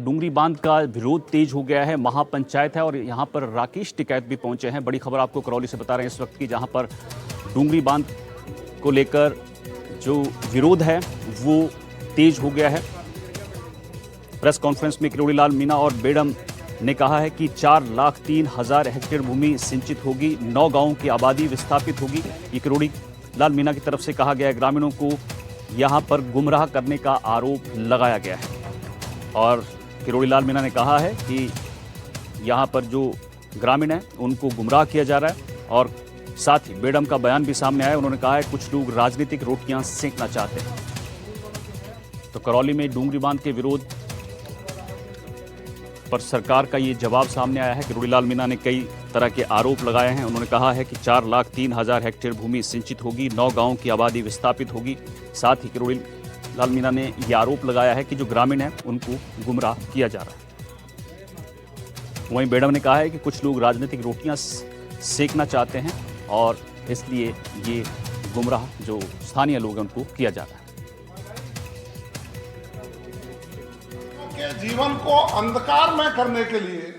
डूंगरी बांध का विरोध तेज हो गया है। महापंचायत है और यहां पर राकेश टिकैत भी पहुंचे हैं। बड़ी खबर आपको करौली से बता रहे हैं इस वक्त की, जहां पर डूंगरी बांध को लेकर जो विरोध है वो तेज हो गया है। प्रेस कॉन्फ्रेंस में किरोड़ी लाल मीणा और बेडम ने कहा है कि 4,03,000 हेक्टेयर भूमि सिंचित होगी, 9 गांवों की आबादी विस्थापित होगी। ये किरोड़ी लाल मीणा की तरफ से कहा गया है। ग्रामीणों को यहां पर गुमराह करने का आरोप लगाया गया है और किरोड़ी लाल मीणा ने कहा है कि यहां पर जो ग्रामीण हैं उनको गुमराह किया जा रहा है। और साथ ही बेडम का बयान भी सामने आया। उन्होंने कहा है कुछ लोग राजनीतिक रोटियां सेंकना चाहते हैं। तो करौली में डूंगरी बांध के विरोध पर सरकार का ये जवाब सामने आया है। किरोड़ी लाल मीणा ने कई तरह के आरोप लगाए हैं। उन्होंने कहा है कि 4,03,000 हेक्टेयर भूमि सिंचित होगी, 9 गांवों की आबादी विस्थापित होगी। साथ ही किरोड़ी लाल मीणा ने यह आरोप लगाया है कि जो ग्रामीण हैं उनको गुमराह किया जा रहा है। वहीं बेडम ने कहा है कि कुछ लोग राजनीतिक रोटियां सेकना चाहते हैं और इसलिए ये गुमराह जो स्थानीय लोग हैं उनको किया जा रहा है। के जीवन को अंधकार में करने के लिए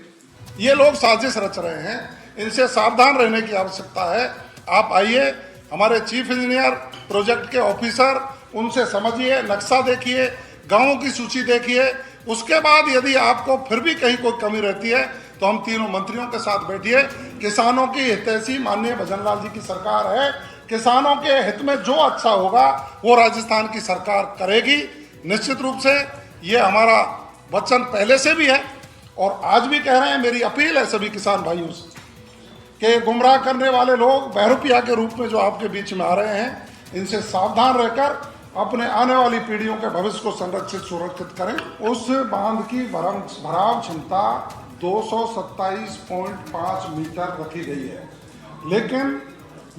ये लोग साजिश रच रहे हैं। इनसे सावधान रहने की आवश्यकता है। आप आइए, हमारे चीफ इंजीनियर, प्रोजेक्ट के ऑफिसर, उनसे समझिए, नक्शा देखिए, गांवों की सूची देखिए। उसके बाद यदि आपको फिर भी कहीं कोई कमी रहती है तो हम तीनों मंत्रियों के साथ बैठिए। किसानों की हितैषी माननीय भजनलाल जी की सरकार है। किसानों के हित में जो अच्छा होगा वो राजस्थान की सरकार करेगी। निश्चित रूप से ये हमारा वचन पहले से भी है और आज भी कह रहे हैं। मेरी अपील है सभी किसान भाइयों से कि गुमराह करने वाले लोग बहरूपिया के रूप में जो आपके बीच में आ रहे हैं, इनसे सावधान रहकर अपने आने वाली पीढ़ियों के भविष्य को संरक्षित सुरक्षित करें। उस बांध की भराव क्षमता 227.5 मीटर रखी गई है, लेकिन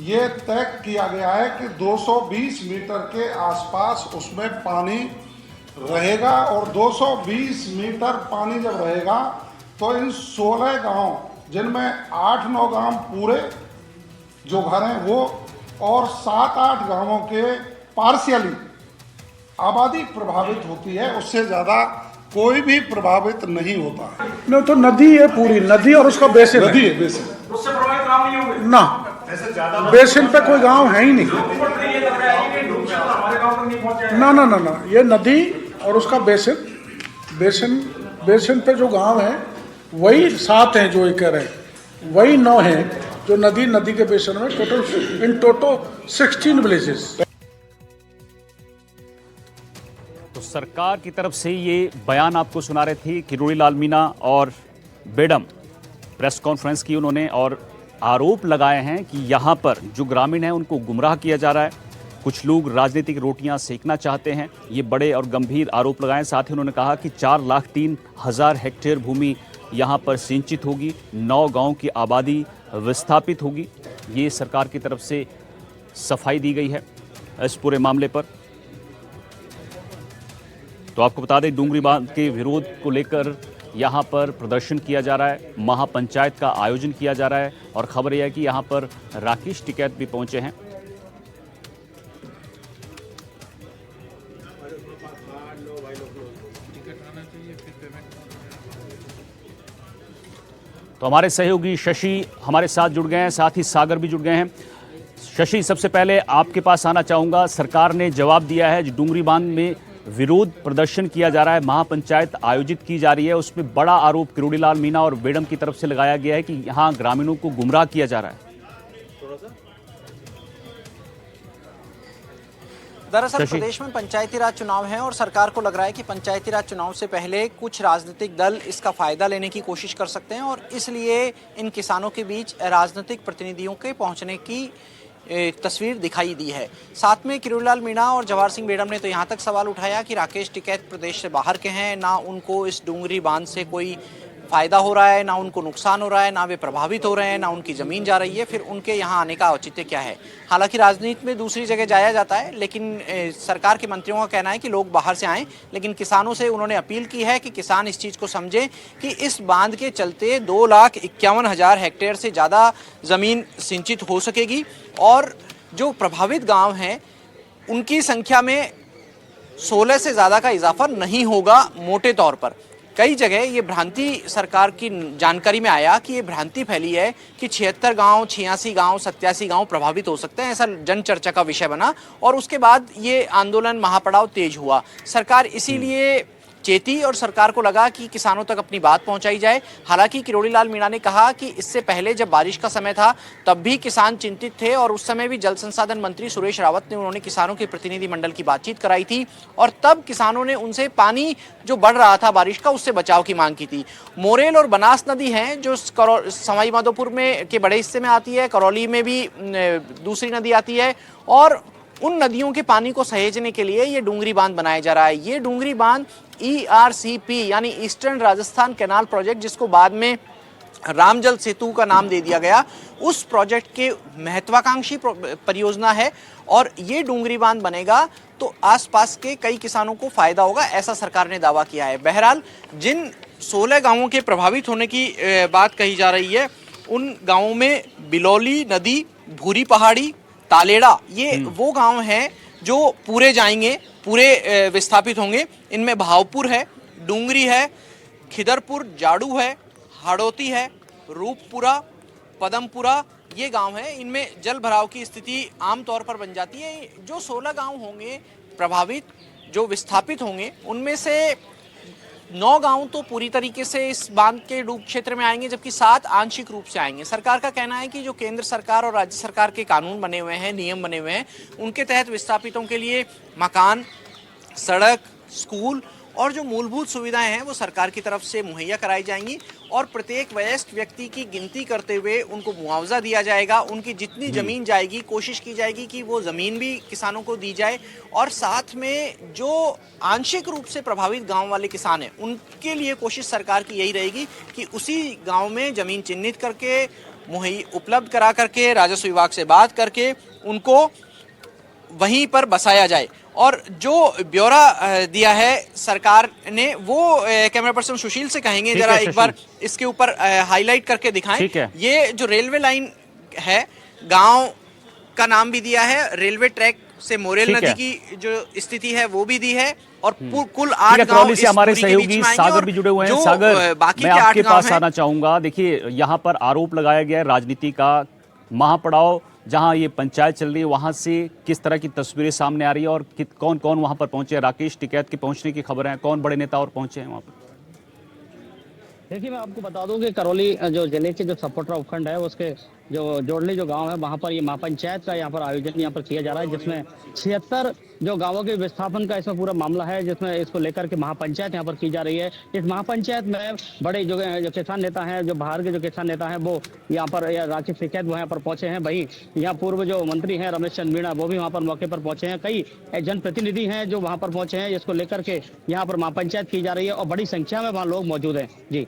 ये तय किया गया है कि 220 मीटर के आसपास उसमें पानी रहेगा। और 220 मीटर पानी जब रहेगा तो इन 16 गांव, जिनमें 8-9 गांव पूरे जो घर हैं वो, और 7-8 गांवों के पार्शियली आबादी प्रभावित होती है। उससे ज्यादा कोई भी प्रभावित नहीं होता है। नहीं तो नदी है, पूरी नदी और उसका बेसिन नदी है, बेसिन। उससे प्रभावित गांव नहीं होंगे ना, बेसिन पे कोई गांव है ही नहीं। ना ना ना ना, ये नदी और उसका बेसिन पे जो गांव है वही 7 हैं जो ये कह रहे हैं, वही 9 हैं जो नदी के बेसिन में। Total 16 villages. तो सरकार की तरफ से ये बयान आपको सुना रहे थे किरोड़ी लाल मीणा और बेडम। प्रेस कॉन्फ्रेंस की उन्होंने और आरोप लगाए हैं कि यहाँ पर जो ग्रामीण हैं उनको गुमराह किया जा रहा है, कुछ लोग राजनीतिक रोटियां सेकना चाहते हैं। ये बड़े और गंभीर आरोप लगाए। साथ ही उन्होंने कहा कि 4,03,000 हेक्टेयर भूमि यहाँ पर सिंचित होगी, 9 गांव की आबादी विस्थापित होगी। ये सरकार की तरफ से सफाई दी गई है इस पूरे मामले पर। तो आपको बता दें, डूंगरी बांध के विरोध को लेकर यहाँ पर प्रदर्शन किया जा रहा है, महापंचायत का आयोजन किया जा रहा है और खबर यह है कि यहाँ पर राकेश टिकैत भी पहुंचे हैं। तो हमारे सहयोगी शशि हमारे साथ जुड़ गए हैं, साथ ही सागर भी जुड़ गए हैं। शशि, सबसे पहले आपके पास आना चाहूँगा। सरकार ने जवाब दिया है, जो डूंगरी बांध में विरोध प्रदर्शन किया जा रहा है, महापंचायत आयोजित की जा रही है, उसमें बड़ा आरोप किरोड़ी लाल मीणा और बेडम की तरफ से लगाया गया है कि यहाँ ग्रामीणों को गुमराह किया जा रहा है। दरअसल प्रदेश में पंचायती राज चुनाव है और सरकार को लग रहा है कि पंचायती राज चुनाव से पहले कुछ राजनीतिक दल इसका फायदा लेने की कोशिश कर सकते हैं और इसलिए इन किसानों के बीच राजनीतिक प्रतिनिधियों के पहुंचने की तस्वीर दिखाई दी है। साथ में किरोड़ी लाल मीणा और जवाहर सिंह बेडम ने तो यहाँ तक सवाल उठाया कि राकेश टिकैत प्रदेश से बाहर के हैं, ना उनको इस डूंगरी बांध से कोई फायदा हो रहा है, ना उनको नुकसान हो रहा है, ना वे प्रभावित हो रहे हैं, ना उनकी जमीन जा रही है, फिर उनके यहाँ आने का औचित्य क्या है। हालांकि राजनीति में दूसरी जगह जाया जाता है, लेकिन सरकार के मंत्रियों का कहना है कि लोग बाहर से आएं, लेकिन किसानों से उन्होंने अपील की है कि किसान इस चीज़ को समझें कि इस बांध के चलते 2,51,000 हेक्टेयर से ज़्यादा ज़मीन सिंचित हो सकेगी और जो प्रभावित गाँव हैं उनकी संख्या में 16 से ज़्यादा का इजाफा नहीं होगा मोटे तौर पर। कई जगह ये भ्रांति सरकार की जानकारी में आया कि ये भ्रांति फैली है कि 76 गांव, 86 गांव, 87 गांव प्रभावित हो सकते हैं, ऐसा जन चर्चा का विषय बना और उसके बाद ये आंदोलन महापड़ाव तेज हुआ। सरकार इसीलिए चेती और सरकार को लगा कि किसानों तक अपनी बात पहुंचाई जाए। हालांकि किरोड़ी लाल मीणा ने कहा कि इससे पहले जब बारिश का समय था तब भी किसान चिंतित थे और उस समय भी जल संसाधन मंत्री सुरेश रावत ने उन्होंने किसानों के प्रतिनिधि मंडल की बातचीत कराई थी और तब किसानों ने उनसे पानी जो बढ़ रहा था बारिश का उससे बचाव की मांग की थी। मोरेल और बनास नदी हैं जो सवाई माधोपुर में के बड़े हिस्से में आती है, करौली में भी दूसरी नदी आती है और उन नदियों के पानी को सहेजने के लिए ये डूंगरी बांध बनाया जा रहा है। ये डूंगरी बांध ERCP यानी ईस्टर्न राजस्थान कैनाल प्रोजेक्ट, जिसको बाद में रामजल सेतु का नाम दे दिया गया, उस प्रोजेक्ट के महत्वाकांक्षी परियोजना है और ये डूंगरी बांध बनेगा तो आसपास के कई किसानों को फायदा होगा, ऐसा सरकार ने दावा किया है। बहरहाल जिन 16 गांवों के प्रभावित होने की बात कही जा रही है उन गांवों में बिलौली नदी, भूरी पहाड़ी, तालेड़ा, ये वो गांव हैं जो पूरे जाएंगे, पूरे विस्थापित होंगे। इनमें भावपुर है, डूंगरी है, खिदरपुर, जाड़ू है, हाड़ौती है, रूपपुरा, पदमपुरा, ये गांव हैं। इनमें जल भराव की स्थिति आमतौर पर बन जाती है। जो 16 गांव होंगे प्रभावित, जो विस्थापित होंगे, उनमें से 9 गांव तो पूरी तरीके से इस बांध के डूब क्षेत्र में आएंगे जबकि 7 आंशिक रूप से आएंगे। सरकार का कहना है कि जो केंद्र सरकार और राज्य सरकार के कानून बने हुए हैं, नियम बने हुए हैं, उनके तहत विस्थापितों के लिए मकान, सड़क, स्कूल और जो मूलभूत सुविधाएं हैं वो सरकार की तरफ से मुहैया कराई जाएंगी और प्रत्येक वयस्क व्यक्ति की गिनती करते हुए उनको मुआवजा दिया जाएगा। उनकी जितनी ज़मीन जाएगी कोशिश की जाएगी कि वो ज़मीन भी किसानों को दी जाए और साथ में जो आंशिक रूप से प्रभावित गांव वाले किसान हैं उनके लिए कोशिश सरकार की यही रहेगी कि उसी गांव में ज़मीन चिन्हित करके मुहैया उपलब्ध करा करके राजस्व विभाग से बात करके उनको वहीं पर बसाया जाए। और जो ब्यौरा दिया है सरकार ने वो कैमरा पर्सन सुशील से कहेंगे जरा एक बार इसके ऊपर हाईलाइट करके दिखाएं। ये जो रेलवे लाइन है, गांव का नाम भी दिया है, रेलवे ट्रैक से मोरेल नदी की जो स्थिति है वो भी दी है और कुल 8 गांव से हमारे सहयोगी सागर भी जुड़े हुए हैं। सागर, बाकी मैं आपके पास आना चाहूंगा। देखिए, यहाँ पर आरोप लगाया गया है राजनीति का, महापड़ाव जहां ये पंचायत चल रही है वहां से किस तरह की तस्वीरें सामने आ रही है और कौन कौन वहां पर पहुंचे। राकेश टिकैत के पहुंचने की खबर है, कौन बड़े नेता और पहुंचे हैं वहां पर? देखिए, मैं आपको बता दूं कि करौली जो जिले के जो सपोटरा उपखंड है उसके जो जोड़ली जो गांव है वहां पर ये महापंचायत का यहाँ पर आयोजन यहाँ पर किया जा रहा है, जिसमें 76 जो गांवों के विस्थापन का इसमें पूरा मामला है, जिसमें इसको लेकर के महापंचायत यहाँ पर की जा रही है। इस महापंचायत में बड़े जो किसान नेता हैं, जो बाहर के जो किसान नेता हैं वो यहाँ पर, राकेश टिकैत वो यहाँ पर पहुंचे हैं। वहीं यहाँ पूर्व जो मंत्री हैं रमेश चंद मीणा वो भी वहाँ पर मौके पर पहुंचे हैं। कई जनप्रतिनिधि हैं जो वहाँ पर पहुंचे हैं, इसको लेकर के यहाँ पर महापंचायत की जा रही है और बड़ी संख्या में वहाँ लोग मौजूद हैं। जी।